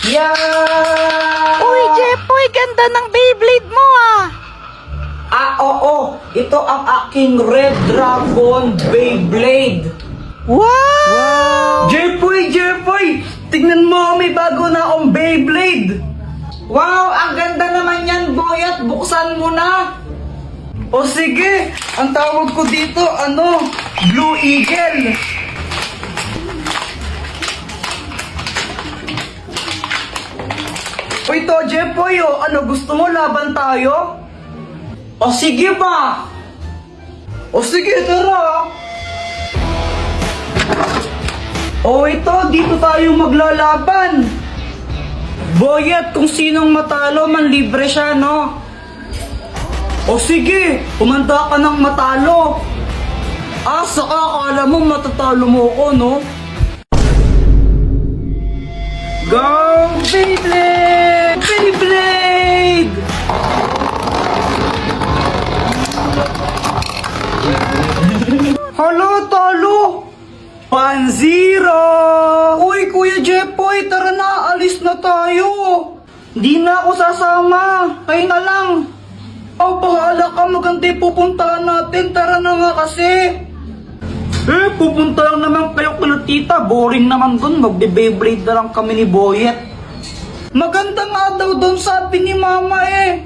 Yan! Uy, Jepoy, ganda ng Beyblade mo ah! Oo. Ito ang aking Red Dragon Beyblade. Wow! Jepoy! Tignan mo, may bago na akong Beyblade. Wow, ang ganda naman yan, Boyet. Buksan mo na. O sige, ang tawag ko dito, Blue Eagle. O ito, Jepoy, gusto mo laban tayo? O sige ba? O sige, tara. O ito, dito tayo maglalaban. Boyet, kung sinong matalo, manlibre siya, no? O sige, kumanda ka ng matalo. Saka akala mo matatalo mo ko, no? Go, Beyblade! Beyblade! Hala, talo! 1-0! Uy, Kuya Jepoy, tara na, alis na tayo! Di na ako sasama, kayo na lang! Bahala ka, maganda pupuntahan natin, tara na nga kasi! Pupunta lang naman kayo kala tita, boring naman dun, magbe-Beyblade na lang kami ni Boyet. Maganda nga daw dun, sabi ni Mama eh!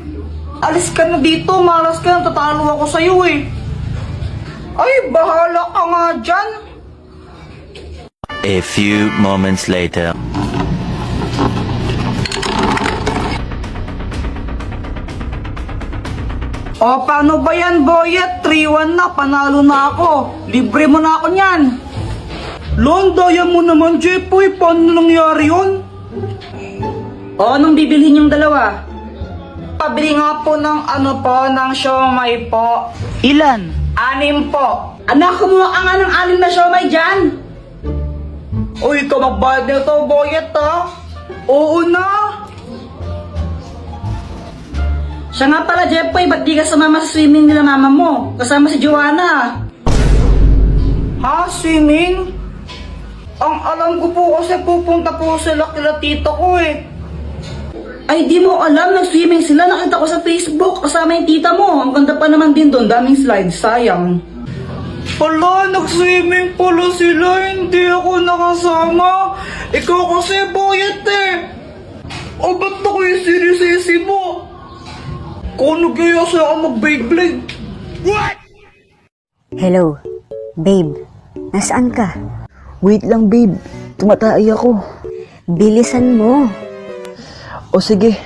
Alis ka na dito, malas ka na, tatalo ako sa'yo eh! Ay, bahala ka nga dyan! A few moments later. O, paano ba yan, Boyet? 3-1 na, panalo na ako. Libre mo na ako niyan. Lon, daya mo naman, Jepoy. Paano nangyari yun? O, anong bibilhin yung dalawa? Pabili nga po ng ng siomay po. Ilan? 6 po. Anak, kumuha ka nga ng 6 na siomay dyan. Uy, ikaw magbayad na ito, Boyet, ha? Oo na. Siya nga pala, Jepoy, ba't di ka sumama sa swimming nila mama mo? Kasama si Joanna. Ha? Swimming? Ang alam ko po kasi pupunta po sila kila tito ko eh. Ay, di mo alam, nag-swimming sila. Nakita ko sa Facebook, kasama yung tita mo. Ang ganda pa naman din doon, daming slides, sayang. Hala, nag-swimming pala sila, hindi ako nakasama. Ikaw kasi, Boyet eh. O, ba't ako yung sinisisi mo? Kung nagyaya siya ako mag-Beyblade. What? Hello, babe. Nasaan ka? Wait lang, babe. Tumatay ako. Bilisan mo. O sige.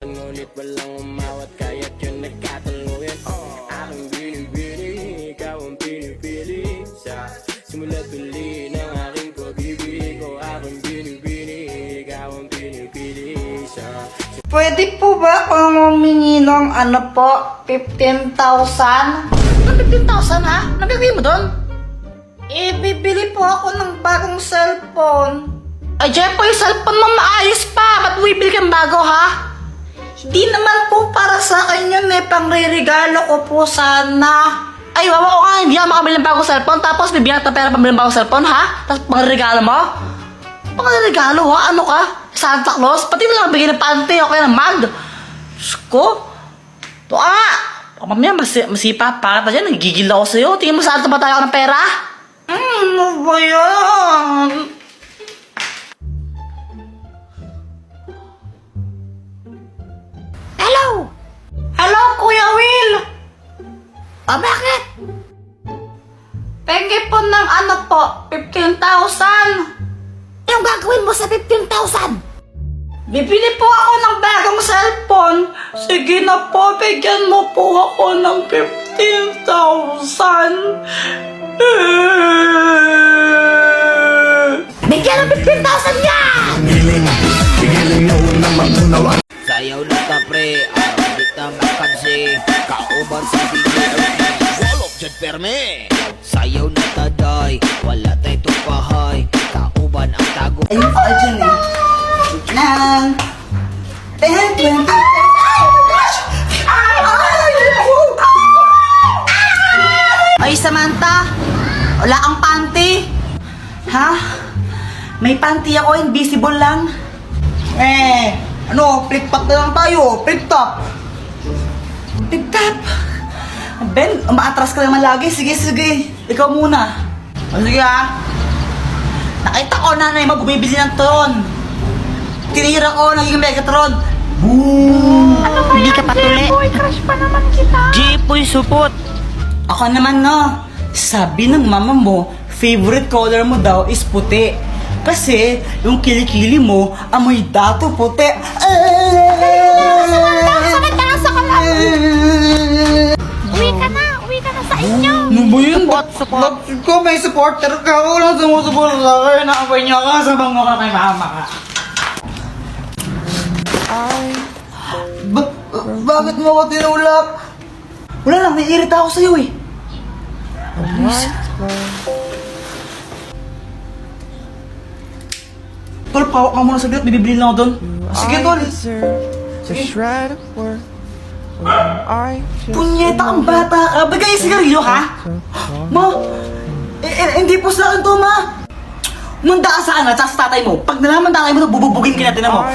Ngunit walang umawat kaya't yun nagkataluyan. Aking binibili, ikaw ang pinipili. Sa simula't huli ng aking pag-ibig ko. Aking binibili, ikaw ang pinipili. Pwede po ba kung humingi ng 15,000? Ano 15,000 ha? Nagagawin mo doon? Bibili po ako ng bagong cellphone. Ay, Jepoy, cellphone mo maayos pa. Ba't bibili kang bago ha? Hindi naman po para sa akin yun eh. Pangre-regalo ko po sana. Ay, wawa ko nga. Hindi ako makabili ng bagong cellphone. Tapos bibigyan ka ng pera pambili ng bagong cellphone ha? Tapos pangre-regalo mo? Pangre-regalo ha? Ano ka? Santa Claus? Pati mo lang bigyan ng pante o kaya ng mag. Diyos ko. Ito baka mamaya masipa pa ka dyan. Nagigil ako sa'yo. Tingin mo saan ba tayo ng pera? Ano ba yan? Hello? Hello, Kuya Will? Bakit? Pengi po ng 15,000. Anong gagawin mo sa 15,000? Bibili po ako ng bagong cellphone. Sige na po, bigyan mo po ako ng 15,000. Bigyan ng 15,000 yan! Sayaw na ka pre, arabit na makansi. Kauban sa BJRP, walop dyan perme. Sayaw na taday, wala tayo tupahay. Kauban ang tago. Ayun po, dyan eh. Nan! 10, 20, 30. Ay, oh my gosh! Ay! May panty ako, invisible lang. Flip-top na lang tayo. Flip-top. Flip-top. Ben, umaatras ka naman lagi. Sige. Ikaw muna. Sige Nakita ko nanay mo bumibili ng Tron. Tinira ko, naging Megatron. Boom! Ano ba yan, J-boy? Crush pa naman kita. Jipoy supot. Ako naman sabi ng mama mo, favorite color mo daw is puti. Kasi yung kilikili mo, amoy dato puti. Samantala sa kalam. Uwi ka na sa inyo. Ano ba yun? Support. Ko may supporter ka. Walang sumusupport sa akin. Nakapay niya ka. Sabang mo ka kay mama ka. Bakit mo ako tinulak? Wala lang, naiirita ako sa'yo eh. Tol, pawak ka muna saglit. Bibibili na ako doon. Sige, Tol. Punyeta kang bata ka. Bagay yung sigarilyo ka? Ma, hindi po sa akin to, ma. Manda ka sa tsaka sa tatay mo. Pag nalaman tatay mo, bububugin ka natin mo.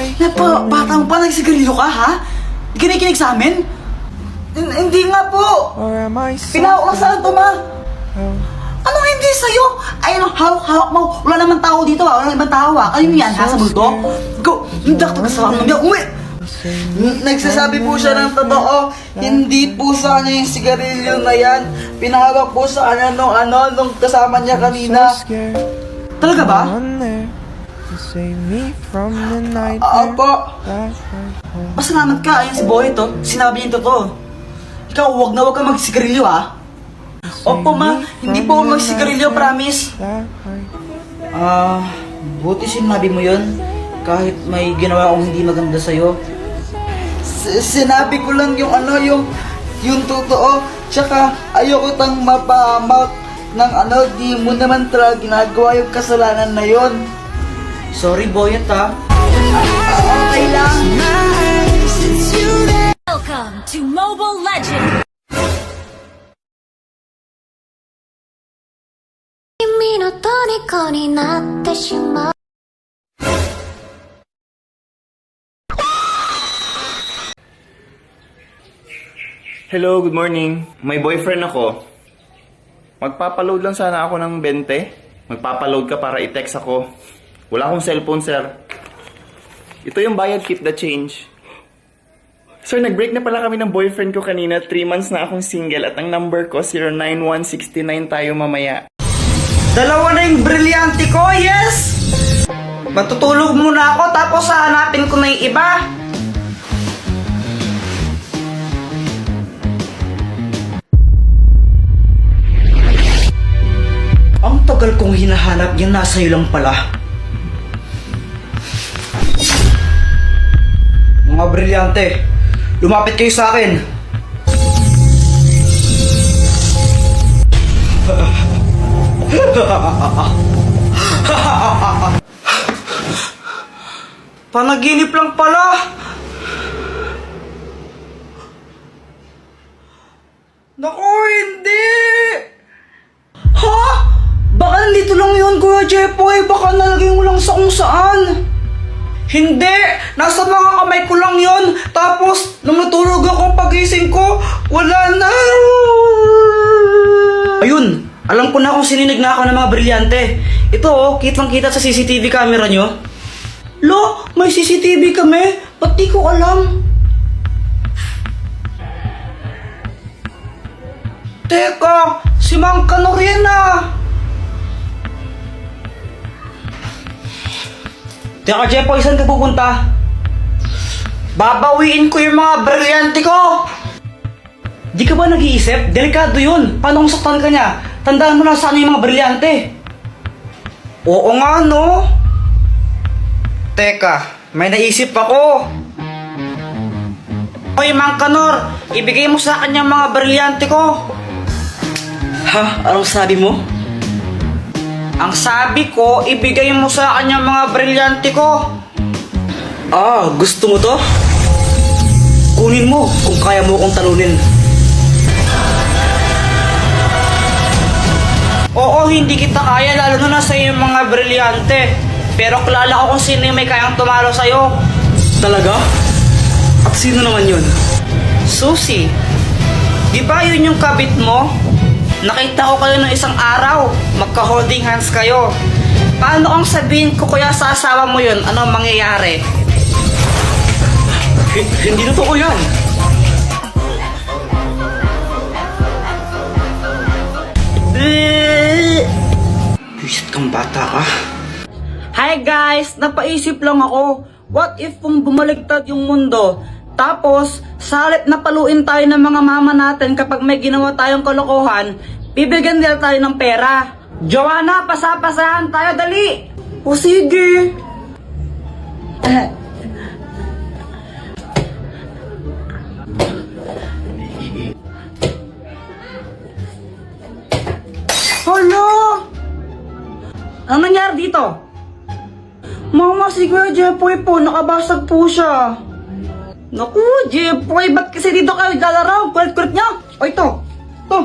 Bata mo pa, nagsigarilyo ka, ha? Kinikinig sa amin? Hindi nga po. Pinahawak lang sa akin to, ma. Anong hindi sa'yo? Ayun, hawak mo. Wala naman tao dito, ha? Wala naman tao, ha? Kayo yan, ha? Sa multo? Go! Hindi ako kasama mo. Uwi! Nagsasabi po siya ng totoo. Hindi po sa kanya yung sigarilyo na yan. Pinahawak po sa kanya nung kasama niya kanina. Talaga ba? Apo. Pasalamat ka, ayun si Boy to. Sinabi niya yung totoo. Ikaw, huwag ka magsigarilyo, ha? Opo, ma. Hindi po ako magsigarilyo, promise. Buti sinabi mo yun. Kahit may ginawa akong hindi maganda sa'yo. Sinabi ko lang yung totoo. Tsaka ayoko tang mapahamak ng di mo naman talaga ginagawa yung kasalanan na yon. Sorry, Boyet, ha? Okay lang. Welcome to Mobile Legends! 君の虜になってしまう Hello, good morning. May boyfriend ako. Magpapaload lang sana ako ng 20. Magpapaload ka para i-text ako. Wala akong cellphone, sir. Ito yung bayad, keep the change. Sir, nag-break na pala kami ng boyfriend ko kanina. 3 months na akong single at ang number ko 09169 tayo mamaya. Dalawa na yung brilyante ko, yes! Matutulog muna ako tapos hahanapin ko na yung iba. Ang tagal kong hinahanap yan, nasa iyo lang pala. Mga brilyante, lumapit kayo sa akin. Panaginip lang pala. Naku, hindi! Ha? Baka nandito lang yun, Kuya Jepoy. Baka nalagay mo lang sa kung saan. Hindi! Nasa mga kamay ko lang yun. Tapos, nung natulog ako pagising ko, wala na. Ayun! Alam ko na kung sininig na ako ng mga brilyante. Ito kitang-kita sa CCTV camera nyo. Lo, may CCTV kami? Ba't di ko alam? Teka, si Mang Canorena. Teka, Jepoy, saan ka pupunta? Babawiin ko yung mga brilyante ko! Di ka ba nag-iisip? Delikado yun. Paano kung saktan ka niya? Tandaan mo na saan yung mga brilyante. Oo nga, no? Teka, may naisip ako. Hoy, Mang Kanor, ibigay mo sa akin yung mga brilyante ko. Ha? Anong sabi mo? Ang sabi ko, ibigay mo sa akin yung mga brilyante ko. Gusto mo to? Kunin mo kung kaya mo kong talunin. Oo, hindi kita kaya, lalo na sa yung mga brilyante. Pero kilala ko kung sino yung may kayang tumalo sa'yo. Talaga? At sino naman yun? Susie, di ba yun yung kabit mo? Nakita ko kayo ng isang araw, magka-holding hands kayo. Paano kung sabihin ko kuya sa asawa mo yun, ano ang mangyayari? Hindi totoo yan. Bisit kang bata ka. Hi guys, napaisip lang ako. What if kung bumaligtad yung mundo? Tapos, salit na paluin tayo ng mga mama natin kapag may ginawa tayong kalokohan, bibigyan nila tayo ng pera. Joanna, pasapasahan tayo, dali! O sige. Hala! Ang nangyari dito? Mama, si Kuya Jeffoy po, nakabasag po siya. Naku, Jeffoy, ba't kasi dito kayo lalaraw? Kulit-kulit niya. O ito, ito.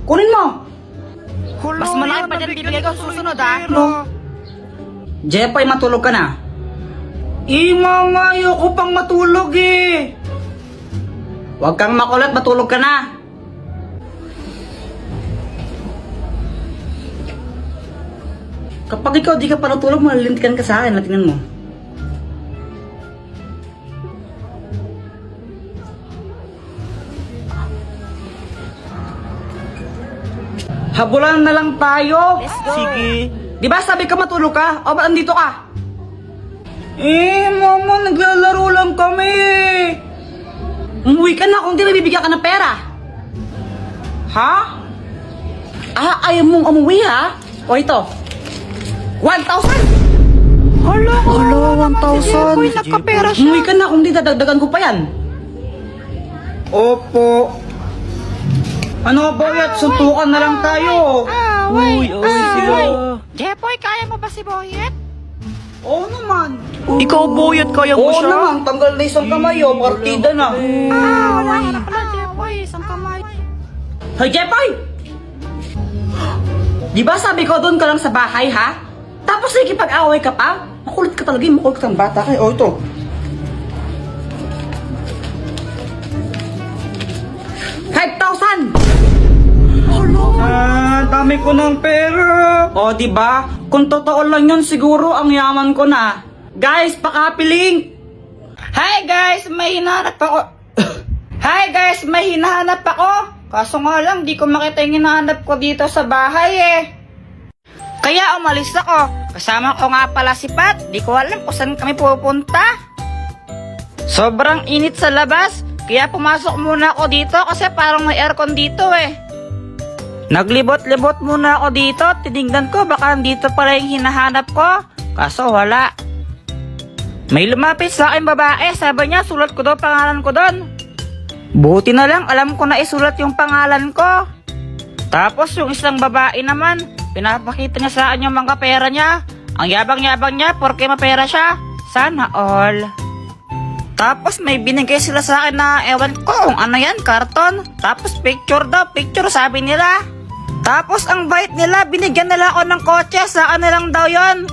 Kunin mo. Mas malaki pa dyan bibigay ko susunod, ha? No. Jeffoy, matulog ka na. Mama, ayoko pang matulog eh. Huwag kang makulit, matulog ka na. Kapag ikaw di ka pa natulog, malilintikan ka sa akin. Tingnan mo. Habulan na lang tayo. Let's go. Sige. Di ba sabi ka matulog ka? O ba't andito ka? Mama, naglalaro lang kami. Umuwi ka na kung di nabibigyan ka ng pera. Ha? Ayaw mong umuwi ha? O ito. 1,000! Hala, 1,000. Si nagkapera siya. Umuwi ka na kung di dadagdagan ko pa yan. Opo. Ano ba yan? Suntukan na lang tayo. Uy, sila. Jeffoy, kaya mo ba si Boyet? Oo naman. Ikaw, Boyet, kaya mo Oo siya? naman, tanggal na isang kamay oh. Partida na. Wala ka na pala, Jeffoy. Isang kamay. Hoy, Jeffoy! Di ba sabi ko doon ka lang sa bahay, ha? Tapos nakikipag-away ka pa? Makulit ka talaga, makulit ka ng bata ka. O, ito. ₱5,000! Dami ko ng pera. O, di ba? Kung totoo lang yun, siguro ang yaman ko na. Guys, pakapiling! Hi guys, may hinahanap ako. Hi guys, may hinahanap ako. Kaso nga lang, di ko makita yung hinahanap ko dito sa bahay eh. Kaya umalis ako. Kasama ko nga pala si Pat. Di ko alam kung saan kami pupunta. Sobrang init sa labas. Kaya pumasok muna ako dito kasi parang may aircon dito eh. Naglibot-libot muna ako dito. Tinignan ko baka dito pala yung hinahanap ko. Kaso wala. May lumapit sa akin babae. Sabi niya sulat ko daw pangalan ko doon. Buti na lang alam ko na isulat yung pangalan ko. Tapos yung isang babae naman, pinapakita niya sa akin yung mga pera niya. Ang yabang-yabang niya porque mapera siya. Sana all. Tapos may binigay sila sa akin na ewan ko kung ano yan, karton. Tapos picture daw, picture sabi nila. Tapos ang bait nila, binigyan nila ako ng kotse, sa akin na lang daw yon.